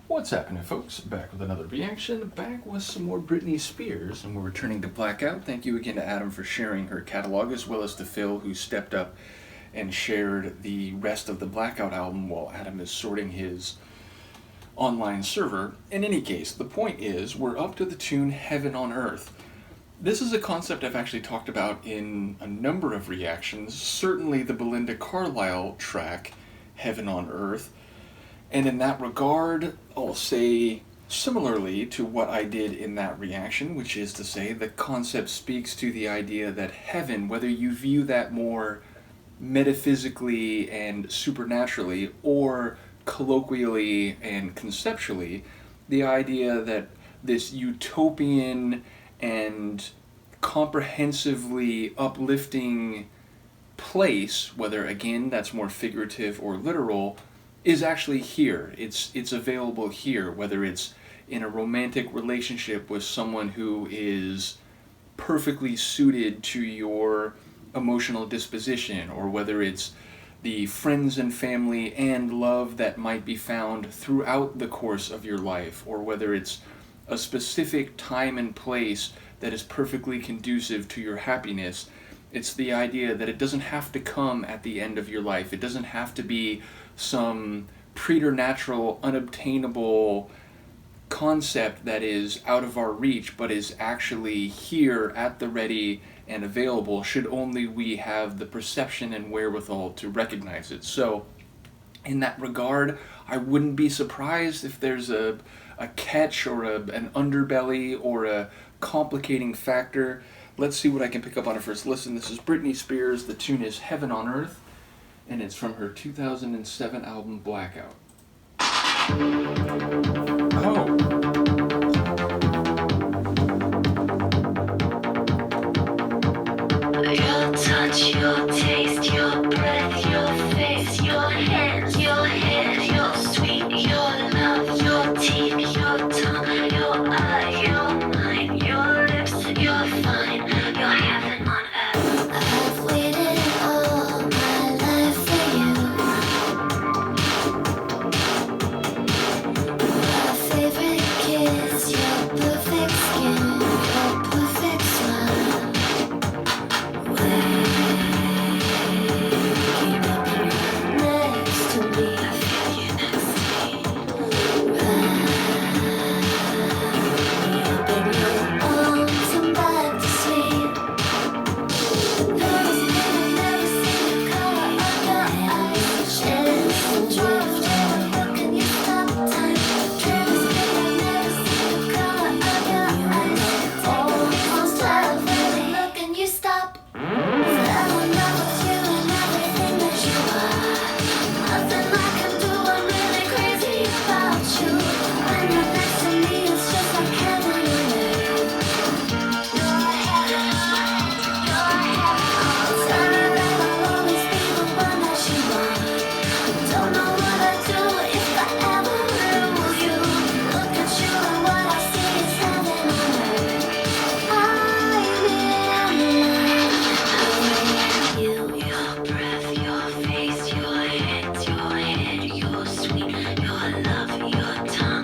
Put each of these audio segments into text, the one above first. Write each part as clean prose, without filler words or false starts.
What's happening, folks? Back with another reaction, back with some more Britney Spears, and we're returning to Blackout. Thank you again to Adam for sharing her catalog, as well as to Phil, who stepped up and shared the rest of the Blackout album while Adam is sorting his online server. In any case, the point is, we're up to the tune Heaven on Earth. This is a concept I've actually talked about in a number of reactions, certainly the Belinda Carlisle track, Heaven on Earth. And in that regard, I'll say similarly to what I did in that reaction, which is to say the concept speaks to the idea that heaven, whether you view that more metaphysically and supernaturally or colloquially and conceptually, the idea that this utopian and comprehensively uplifting place, whether again that's more figurative or literal, is actually here. It's available here, whether it's in a romantic relationship with someone who is perfectly suited to your emotional disposition, or whether it's the friends and family and love that might be found throughout the course of your life, or whether it's a specific time and place that is perfectly conducive to your happiness. It's the idea that it doesn't have to come at the end of your life. It doesn't have to be some preternatural, unobtainable concept that is out of our reach, but is actually here at the ready and available, should only we have the perception and wherewithal to recognize it. So, in that regard, I wouldn't be surprised if there's a catch or an underbelly or a complicating factor. Let's see what I can pick up on a first listen. This is Britney Spears. The tune is Heaven on Earth, and it's from her 2007 album Blackout. Oh. Your touch, your taste, your breath, your face, your hands, your hair, your sweet, your love, your teeth, your tongue, your eye, your mind, your lips, you're fine, you're heaven on earth. I've waited all my life for you. My favorite kiss, your perfect skin, your perfect smile. Your love, your tongue.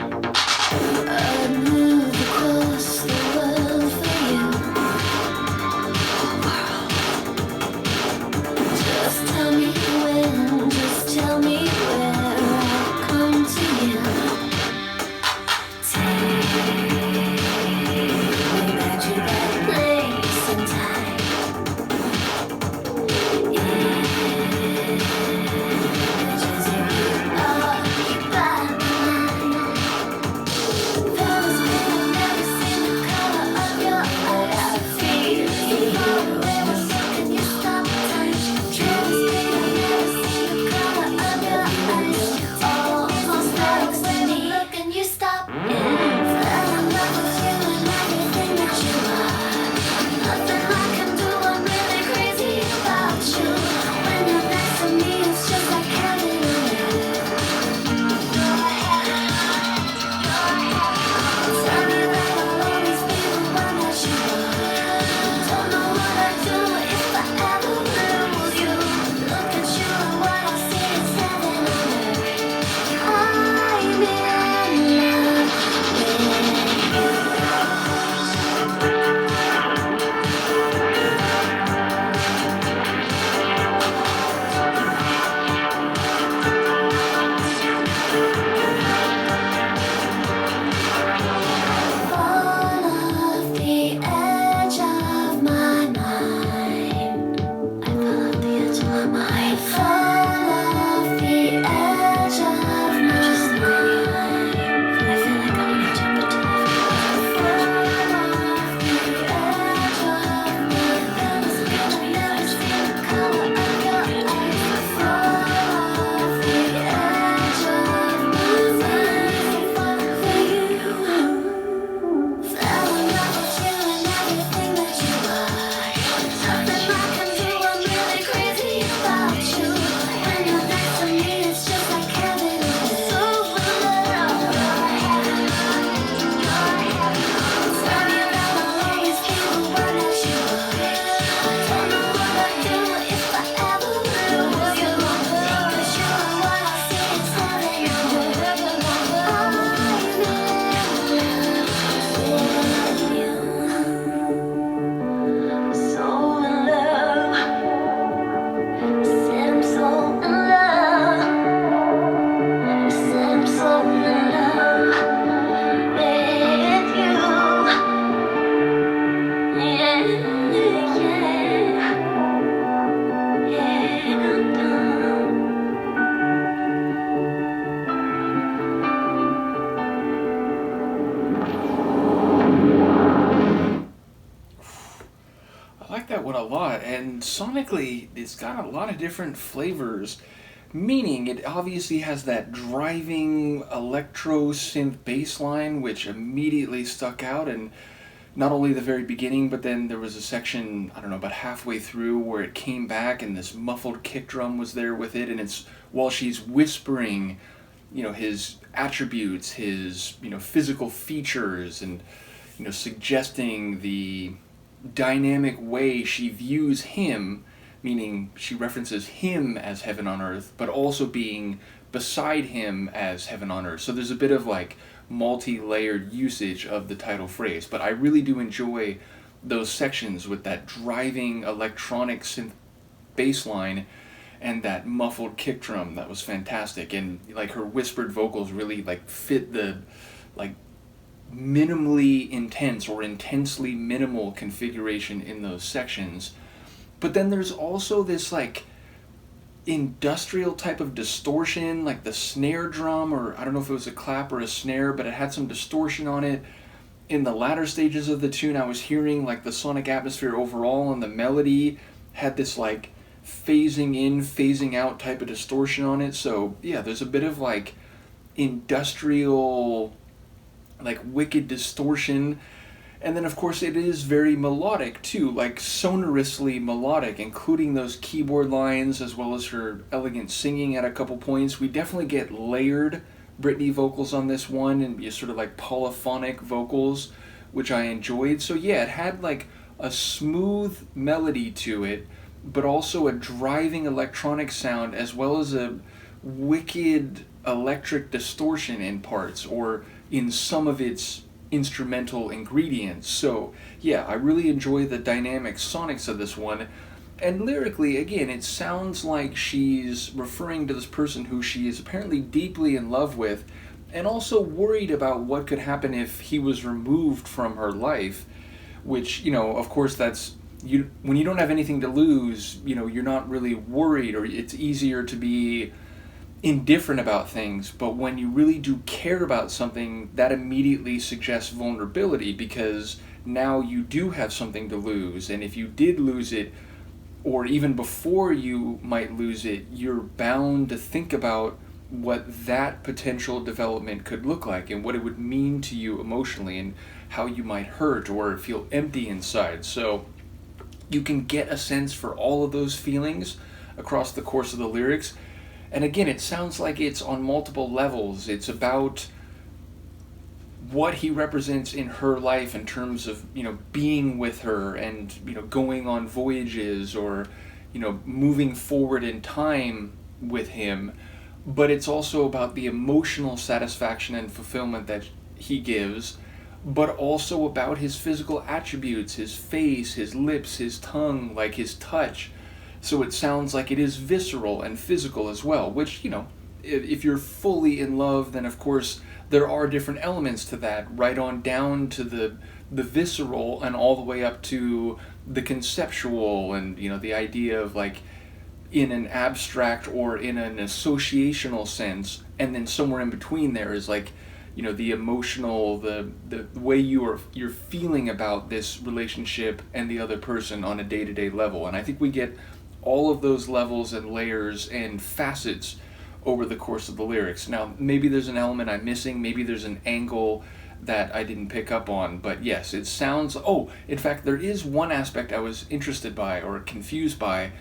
a lot. And sonically, it's got a lot of different flavors. Meaning, it obviously has that driving electro synth bass line, which immediately stuck out. And not only the very beginning, but then there was a section, I don't know, about halfway through where it came back and this muffled kick drum was there with it. And it's while she's whispering, his attributes, his, physical features, and, suggesting the dynamic way she views him, meaning she references him as heaven on earth, but also being beside him as heaven on earth. So there's a bit of like multi-layered usage of the title phrase, but I really do enjoy those sections with that driving electronic synth bass line and that muffled kick drum. That was fantastic. And like her whispered vocals really like fit the like minimally intense or intensely minimal configuration in those sections. But then there's also this like industrial type of distortion, like the snare drum, or I don't know if it was a clap or a snare, but it had some distortion on it. In the latter stages of the tune, I was hearing like the sonic atmosphere overall, and the melody had this like phasing in, phasing out type of distortion on it. So yeah, there's a bit of like industrial, like wicked distortion. And then of course it is very melodic too, like sonorously melodic, including those keyboard lines as well as her elegant singing at a couple points. We definitely get layered Britney vocals on this one, and sort of like polyphonic vocals, which I enjoyed. So yeah, it had like a smooth melody to it, but also a driving electronic sound as well as a wicked electric distortion in parts, or in some of its instrumental ingredients. So yeah, I really enjoy the dynamic sonics of this one. And lyrically, again, it sounds like she's referring to this person who she is apparently deeply in love with, and also worried about what could happen if he was removed from her life, which, of course that's, when you don't have anything to lose, you're not really worried, or it's easier to be indifferent about things. But when you really do care about something, that immediately suggests vulnerability, because now you do have something to lose. And if you did lose it, or even before you might lose it, you're bound to think about what that potential development could look like and what it would mean to you emotionally, and how you might hurt or feel empty inside. So you can get a sense for all of those feelings across the course of the lyrics. And again, it sounds like it's on multiple levels. It's about what he represents in her life in terms of, being with her and, going on voyages, or, moving forward in time with him. But it's also about the emotional satisfaction and fulfillment that he gives, but also about his physical attributes, his face, his lips, his tongue, like his touch. So it sounds like it is visceral and physical as well, which, if you're fully in love, then of course there are different elements to that, right on down to the visceral and all the way up to the conceptual, and, the idea of like in an abstract or in an associational sense, and then somewhere in between there is like, the emotional, the way you're feeling about this relationship and the other person on a day-to-day level. And I think we get all of those levels and layers and facets over the course of the lyrics. Now, maybe there's an element I'm missing, maybe there's an angle that I didn't pick up on, but yes, it sounds, in fact, there is one aspect I was interested by or confused by,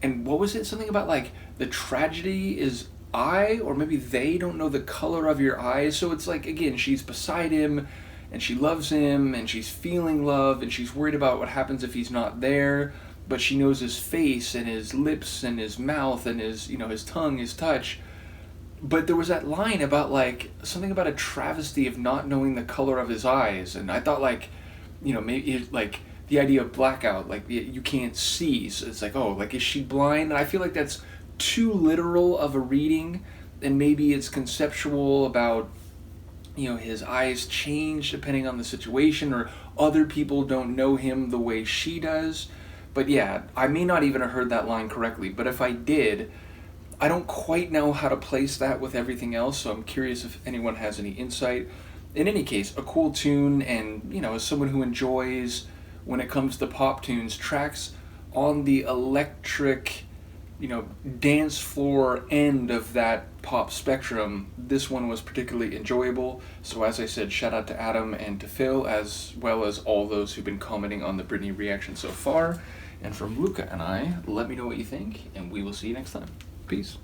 and what was it? Something about like the tragedy is I, or maybe they don't know the color of your eyes. So it's like, again, she's beside him and she loves him and she's feeling love and she's worried about what happens if he's not there, but she knows his face and his lips and his mouth and his, his tongue, his touch. But there was that line about like something about a travesty of not knowing the color of his eyes, and I thought like, maybe like the idea of blackout, like you can't see, so it's like, like is she blind? And I feel like that's too literal of a reading, and maybe it's conceptual about, his eyes change depending on the situation, or other people don't know him the way she does. But yeah, I may not even have heard that line correctly, but if I did, I don't quite know how to place that with everything else, so I'm curious if anyone has any insight. In any case, a cool tune, and, as someone who enjoys, when it comes to pop tunes, tracks on the electric, dance floor end of that pop spectrum, this one was particularly enjoyable. So as I said, shout out to Adam and to Phil, as well as all those who've been commenting on the Britney reaction so far. And from Luca and I, let me know what you think, and we will see you next time. Peace.